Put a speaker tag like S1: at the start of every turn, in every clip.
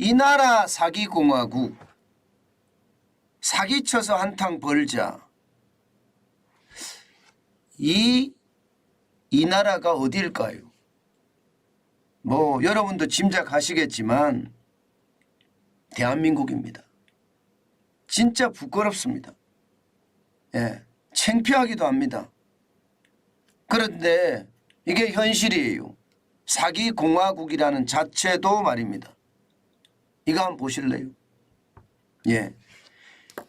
S1: 이 나라 사기공화국, 사기쳐서 한탕 벌자. 이 나라가 어디일까요? 뭐 여러분도 짐작하시겠지만 대한민국입니다. 진짜 부끄럽습니다. 예, 창피하기도 합니다. 그런데 이게 현실이에요. 사기공화국이라는 자체도 말입니다. 이거 한번 보실래요? 예,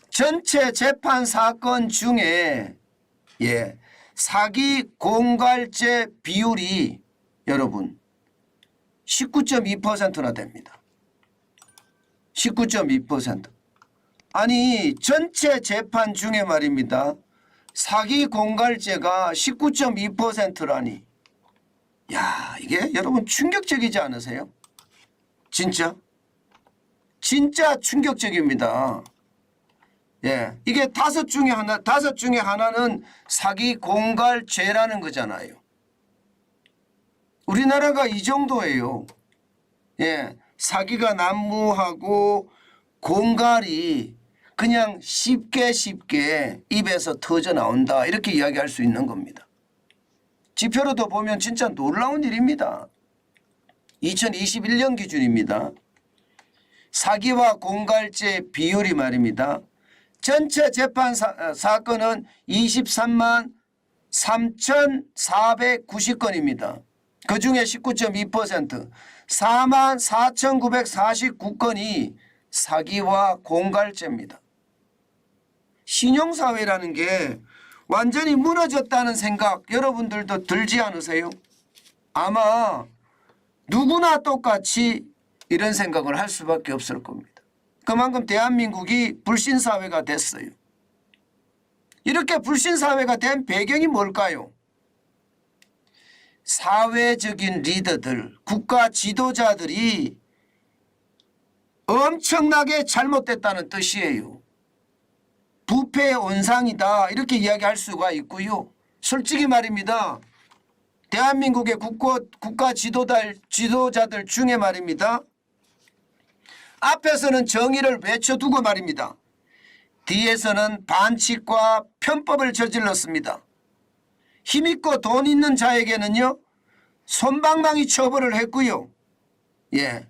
S1: 전체 재판 사건 중에 사기 공갈죄 비율이 여러분 19.2%나 됩니다. 19.2%. 아니 전체 재판 중에 말입니다. 사기 공갈죄가 19.2%라니. 야, 이게 여러분 충격적이지 않으세요? 진짜 충격적입니다. 예, 이게 다섯 중에 하나는 사기 공갈죄라는 거잖아요. 우리나라가 이 정도예요. 예, 사기가 난무하고 공갈이 그냥 쉽게 입에서 터져 나온다, 이렇게 이야기할 수 있는 겁니다. 지표로도 보면 진짜 놀라운 일입니다. 2021년 기준입니다. 사기와 공갈죄 비율이 말입니다. 전체 재판 사건은 23만 3,490건입니다. 그중에 19.2% 4만 4,949건이 사기와 공갈죄입니다. 신용사회라는 게 완전히 무너졌다는 생각 여러분들도 들지 않으세요? 아마 누구나 똑같이 이런 생각을 할 수밖에 없을 겁니다. 그만큼 대한민국이 불신사회가 됐어요. 이렇게 불신사회가 된 배경이 뭘까요? 사회적인 리더들, 국가 지도자들이 엄청나게 잘못됐다는 뜻이에요. 부패의 온상이다, 이렇게 이야기할 수가 있고요. 솔직히 말입니다. 대한민국의 국가 지도자들 중에 말입니다. 앞에서는 정의를 외쳐두고 말입니다. 뒤에서는 반칙과 편법을 저질렀습니다. 힘있고 돈 있는 자에게는요, 솜방망이 처벌을 했고요. 예,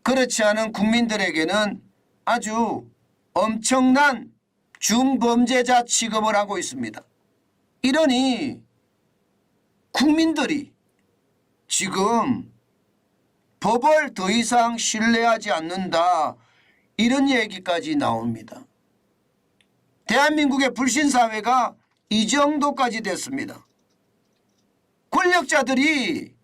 S1: 그렇지 않은 국민들에게는 아주 엄청난 중범죄자 취급을 하고 있습니다. 이러니 국민들이 지금 법을 더 이상 신뢰하지 않는다, 이런 얘기까지 나옵니다. 대한민국의 불신사회가 이 정도까지 됐습니다. 권력자들이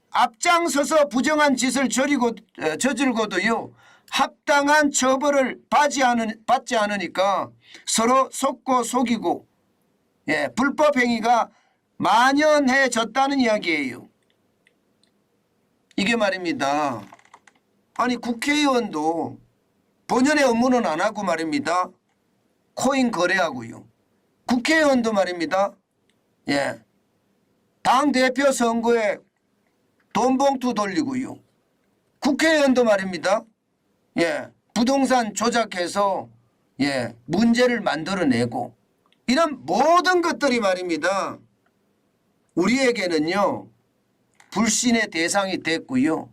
S1: 앞장서서 부정한 짓을 저지르고도요, 합당한 처벌을 받지 않으니까 서로 속고 속이고, 예, 불법 행위가 만연해졌다는 이야기예요. 이게 말입니다. 아니 국회의원도 본연의 업무는 안 하고 말입니다. 코인 거래하고요. 국회의원도 말입니다. 예, 당대표 선거에 돈 봉투 돌리고요. 국회의원도 말입니다. 예, 부동산 조작해서 예, 문제를 만들어내고, 이런 모든 것들이 말입니다. 우리에게는요, 불신의 대상이 됐고요.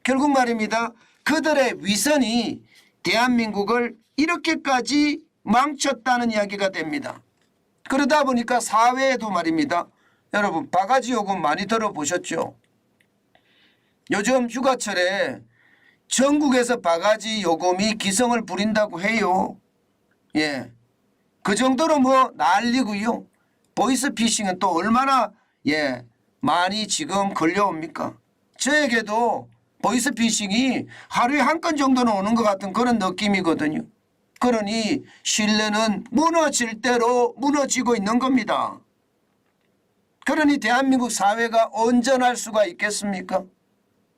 S1: 결국 말입니다. 그들의 위선이 대한민국을 이렇게까지 망쳤다는 이야기가 됩니다. 그러다 보니까 사회에도 말입니다. 여러분 바가지 요금 많이 들어보셨죠? 요즘 휴가철에 전국에서 바가지 요금이 기승을 부린다고 해요. 예, 그 정도로 뭐 난리고요. 보이스피싱은 또 얼마나 많이 지금 걸려옵니까? 저에게도 보이스피싱이 하루에 한 건 정도는 오는 것 같은 그런 느낌이거든요. 그러니 신뢰는 무너질 대로 무너지고 있는 겁니다. 그러니 대한민국 사회가 온전할 수가 있겠습니까?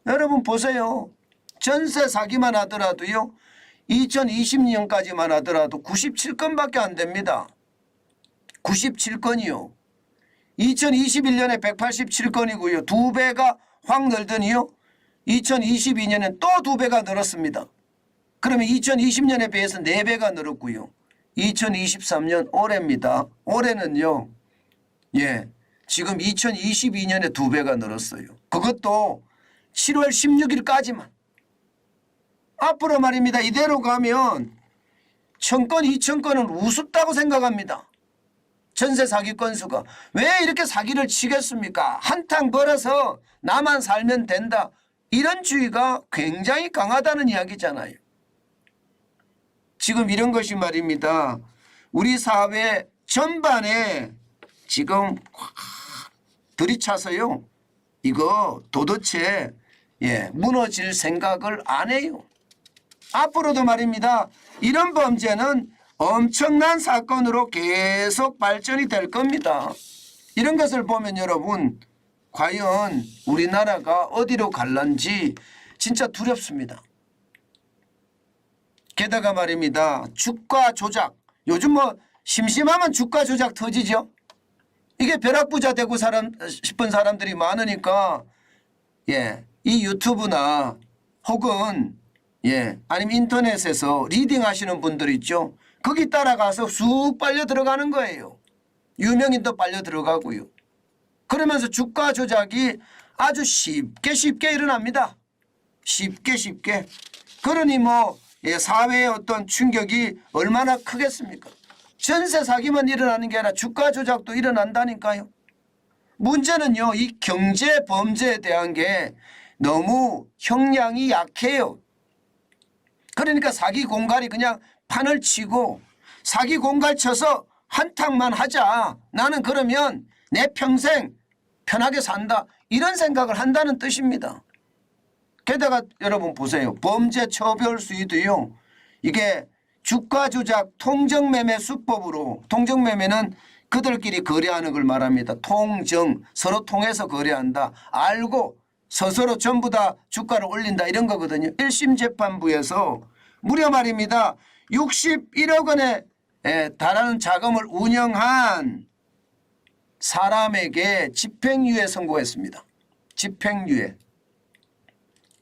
S1: 여러분 보세요. 전세 사기만 하더라도요, 2020년까지만 하더라도 97건밖에 안 됩니다. 97건이요. 2021년에 187건이고요. 2배가 확 늘더니요, 2022년엔 또 2배가 늘었습니다. 그러면 2020년에 비해서 4배가 늘었고요. 2023년 올해입니다. 올해는요. 예. 지금 2022년에 2배가 늘었어요. 그것도 7월 16일까지만. 앞으로 말입니다. 이대로 가면 1000건, 2000건은 우습다고 생각합니다. 전세 사기 건수가. 왜 이렇게 사기를 치겠습니까? 한탕 벌어서 나만 살면 된다. 이런 주의가 굉장히 강하다는 이야기잖아요. 지금 이런 것이 말입니다. 우리 사회 전반에 지금 확 들이차서요. 이거 도대체 무너질 생각을 안 해요. 앞으로도 말입니다. 이런 범죄는 엄청난 사건으로 계속 발전이 될 겁니다. 이런 것을 보면 여러분 과연 우리나라가 어디로 갈런지 진짜 두렵습니다. 게다가 말입니다. 주가 조작. 요즘 뭐 심심하면 주가 조작 터지죠. 이게 벼락부자 되고 싶은 사람들이 많으니까 이 유튜브나 혹은 아니면 인터넷에서 리딩 하시는 분들 있죠. 거기 따라가서 쑥 빨려 들어가는 거예요. 유명인도 빨려 들어가고요. 그러면서 주가 조작이 아주 쉽게 일어납니다. 쉽게. 그러니 뭐 사회의 어떤 충격이 얼마나 크겠습니까? 전세 사기만 일어나는 게 아니라 주가 조작도 일어난다니까요. 문제는요. 이 경제 범죄에 대한 게 너무 형량이 약해요. 그러니까 사기 공갈이 그냥 판을 치고 사기 공갈 쳐서 한탕만 하자. 나는 그러면 내 평생 편하게 산다. 이런 생각을 한다는 뜻입니다. 게다가 여러분 보세요. 범죄 처벌 수위도요. 이게 주가 조작 통정매매 수법으로, 통정매매는 그들끼리 거래하는 걸 말합니다. 통정, 서로 통해서 거래한다. 알고 스스로 전부 다 주가를 올린다 이런 거거든요. 1심 재판부에서 무려 말입니다. 61억 원에 달하는 자금을 운영한 사람에게 집행유예 선고했습니다. 집행유예.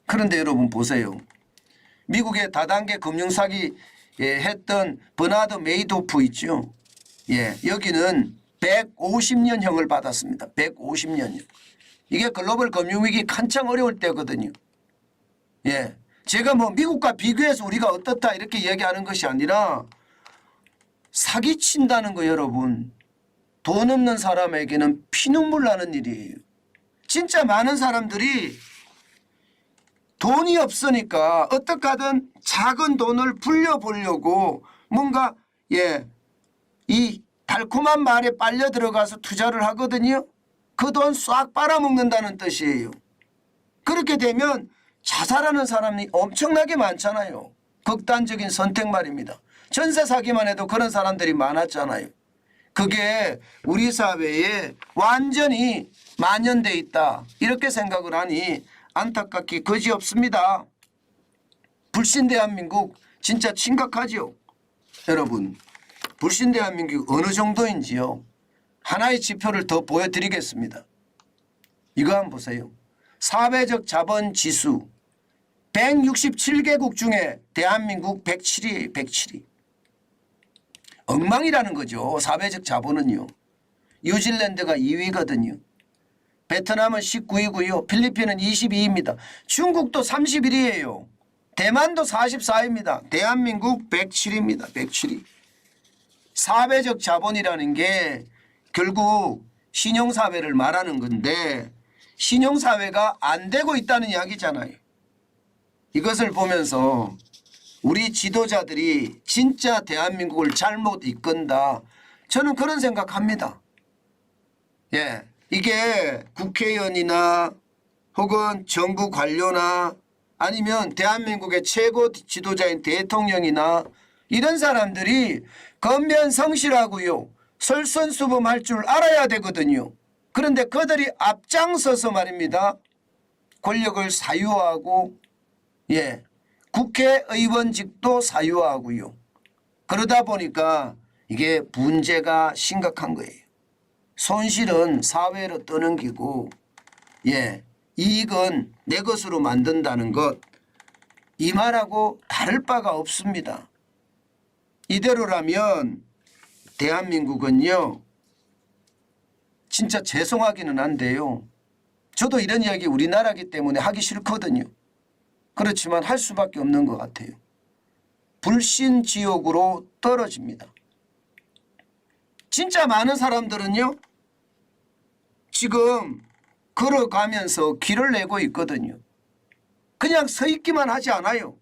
S1: 그런데 여러분 보세요. 미국의 다단계 금융사기 했던 버나드 메이도프 있죠. 여기는 150년형을 받았습니다. 150년형. 이게 글로벌 금융위기 한창 어려울 때거든요. 제가 뭐 미국과 비교해서 우리가 어떻다 이렇게 얘기하는 것이 아니라 사기친다는 거 여러분. 돈 없는 사람에게는 피눈물 나는 일이에요. 진짜 많은 사람들이 돈이 없으니까 어떻게 하든 작은 돈을 불려보려고 뭔가 이 달콤한 말에 빨려 들어가서 투자를 하거든요. 그 돈 싹 빨아먹는다는 뜻이에요. 그렇게 되면 자살하는 사람이 엄청나게 많잖아요. 극단적인 선택 말입니다. 전세 사기만 해도 그런 사람들이 많았잖아요. 그게 우리 사회에 완전히 만연돼 있다. 이렇게 생각을 하니 안타깝게 그지없습니다. 불신 대한민국 진짜 심각하죠. 여러분 불신 대한민국 어느 정도인지요. 하나의 지표를 더 보여드리겠습니다. 이거 한번 보세요. 사회적 자본 지수 167개국 중에 대한민국 107위 107위. 엉망이라는 거죠. 사회적 자본은요. 뉴질랜드가 2위거든요. 베트남은 19위고요. 필리핀은 22위입니다. 중국도 31위예요. 대만도 44위입니다. 대한민국 107위입니다. 107위. 사회적 자본이라는 게 결국 신용사회를 말하는 건데 신용사회가 안 되고 있다는 이야기잖아요. 이것을 보면서 우리 지도자들이 진짜 대한민국을 잘못 이끈다. 저는 그런 생각합니다. 이게 국회의원이나 혹은 정부 관료나 아니면 대한민국의 최고 지도자인 대통령이나 이런 사람들이 건면성실하고요. 솔선수범할 줄 알아야 되거든요. 그런데 그들이 앞장서서 말입니다. 권력을 사유하고 국회의원직도 사유하고요. 그러다 보니까 이게 문제가 심각한 거예요. 손실은 사회로 떠넘기고 이익은 내 것으로 만든다는 것 이 말하고 다 다를 바가 없습니다. 이대로라면 대한민국은요 진짜 죄송하기는 한데요. 저도 이런 이야기 우리나라기 때문에 하기 싫거든요. 그렇지만 할 수밖에 없는 것 같아요. 불신지옥으로 떨어집니다. 진짜 많은 사람들은요 지금 걸어가면서 길을 내고 있거든요. 그냥 서 있기만 하지 않아요.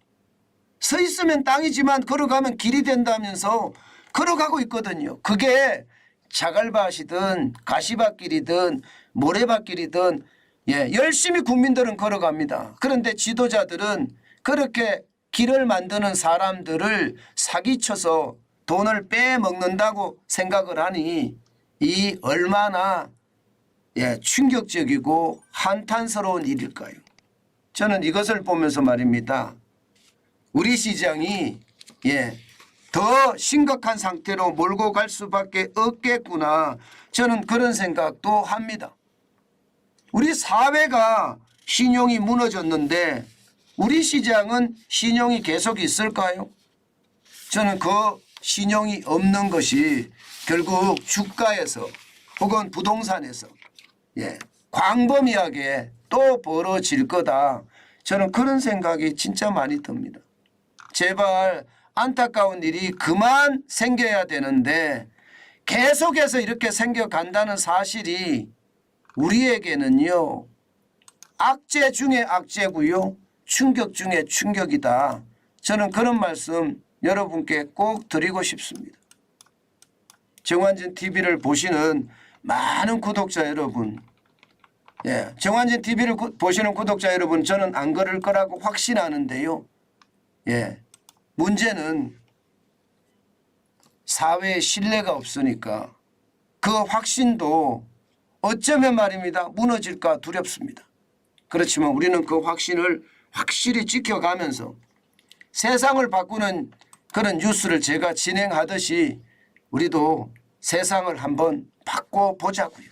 S1: 서 있으면 땅이지만 걸어가면 길이 된다면서 걸어가고 있거든요. 그게 자갈밭이든 가시밭길이든 모래밭길이든 열심히 국민들은 걸어갑니다. 그런데 지도자들은 그렇게 길을 만드는 사람들을 사기쳐서 돈을 빼먹는다고 생각을 하니 이 얼마나 충격적이고 한탄스러운 일일까요? 저는 이것을 보면서 말입니다. 우리 시장이 더 심각한 상태로 몰고 갈 수밖에 없겠구나. 저는 그런 생각도 합니다. 우리 사회가 신용이 무너졌는데 우리 시장은 신용이 계속 있을까요? 저는 그 신용이 없는 것이 결국 주가에서 혹은 부동산에서 광범위하게 또 벌어질 거다. 저는 그런 생각이 진짜 많이 듭니다. 제발 안타까운 일이 그만 생겨야 되는데 계속해서 이렇게 생겨간다는 사실이 우리에게는요 악재 중에 악재고요 충격 중에 충격이다. 저는 그런 말씀 여러분께 꼭 드리고 싶습니다. 정환진 TV를 보시는 많은 구독자 여러분, 정환진 TV를 보시는 구독자 여러분, 저는 안 그럴 거라고 확신하는데요. 문제는 사회에 신뢰가 없으니까 그 확신도 어쩌면 말입니다. 무너질까 두렵습니다. 그렇지만 우리는 그 확신을 확실히 지켜가면서 세상을 바꾸는 그런 뉴스를 제가 진행하듯이 우리도 세상을 한번 바꿔보자고요.